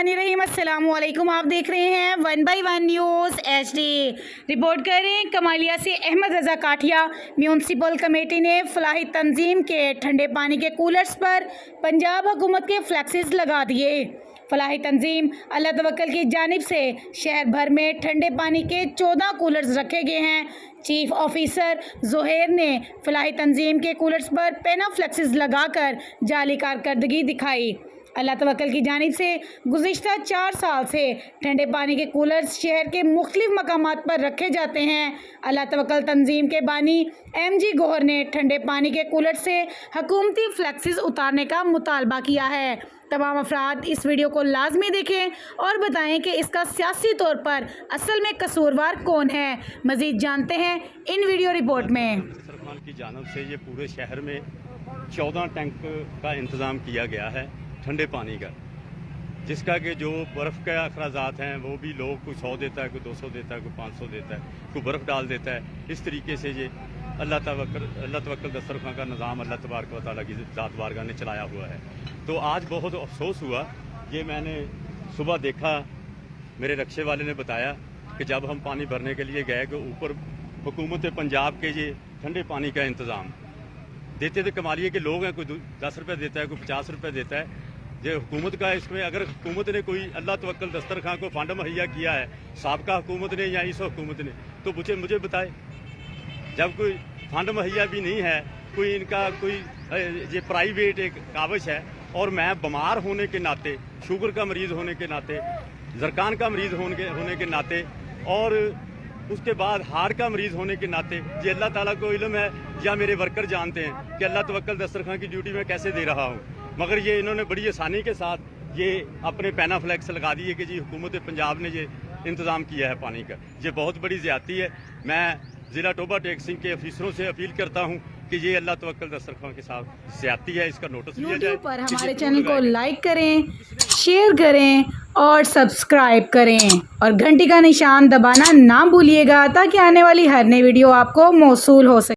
बिस्मिल्लाहिर्रहमानिर्रहीम। अस्सलामुअलैकुम। आप देख रहे हैं 1/1 न्यूज़ HD। रिपोर्ट कर रहे हैं कमालिया से अहमद रज़ा काठिया। म्यूनसिपल कमेटी ने फलाही तंजीम के ठंडे पानी के कूलर्स पर पंजाब हुकूमत के फ्लैक्सेस लगा दिए। फलाही तंजीम अल्लाह तवक्कल की जानिब से शहर भर में ठंडे पानी के 14 कूलर्स रखे गए हैं। चीफ ऑफिसर जोहेर ने फलाही तंजीम के कूलर्स पर पेना फ्लैक्सेस लगाकर जाली कारकर्दगी दिखाई। अल्लाह तवक्कल की जानिब से गुज़िश्ता 4 साल से ठंडे पानी के कूलर्स शहर के मुख्तलिफ मकामात पर रखे जाते हैं। अल्लाह तवक्कल तंजीम के बानी MG गौहर ने ठंडे पानी के कूलर से हुकूमती फ्लैक्सेस उतारने का मुतालबा किया है। तमाम अफराद इस वीडियो को लाजमी देखें और बताएं कि इसका सियासी तौर पर असल में कसूरवार कौन है। मज़ीद जानते हैं इन वीडियो रिपोर्ट में। सरकार की जानिब से ये पूरे शहर में 14 टैंक का इंतज़ाम किया गया है ठंडे पानी का, जिसका कि जो बर्फ़ के अखराजात हैं वो भी लोग कोई 100 देता है, कोई 200 देता है, कोई 500 देता है, कोई बर्फ़ डाल देता है। इस तरीके से ये अल्लाह तवक्कल दस्तरखां का निज़ाम अल्लाह तबारक व तआला की ज़ात बारगाह ने चलाया हुआ है। तो आज बहुत अफसोस हुआ, ये मैंने सुबह देखा, मेरे रक्शे वाले ने बताया कि जब हम पानी भरने के लिए गए कि ऊपर हुकूमत पंजाब के ये ठंडे पानी का इंतज़ाम देते थे। कमालिए के लोग हैं, कोई 10 रुपये देता है, कोई 50 रुपये देता है। ये हुकूमत का, इसमें अगर हुकूमत ने कोई अल्लाह तवक्कल दस्तरखां को फंड मुहैया किया है, साबका हुकूमत ने या इस हुकूमत ने, तो मुझे बताए। जब कोई फंड मुहैया भी नहीं है, कोई इनका कोई ये प्राइवेट एक कावश है, और मैं बीमार होने के नाते, शुगर का मरीज़ होने के नाते, ज़रकान का मरीज़ होने के नाते, और उसके बाद हार्ट का मरीज़ होने के नाते, ये अल्लाह ताला को इल्म है या मेरे वर्कर जानते हैं कि अल्लाह तवक्कल दस्तरखां की ड्यूटी मैं कैसे दे रहा हूँ। मगर ये इन्होंने बड़ी आसानी के साथ ये अपने पैना फ्लैक्स लगा दिए कि जी हुकूमत पंजाब ने ये इंतज़ाम किया है पानी का। ये बहुत बड़ी ज़्यादती है। मैं ज़िला टोबा टेक सिंह के अफसरों से अपील करता हूँ कि ये अल्लाह तवक्कल दस्तरखां के साथ ज़्यादती है, इसका नोटिस लिया जाए। पर हमारे चैनल को लाइक करें, शेयर करें और सब्सक्राइब करें और घंटी का निशान दबाना ना भूलिएगा, ताकि आने वाली हर नई वीडियो आपको मौसूल हो सके।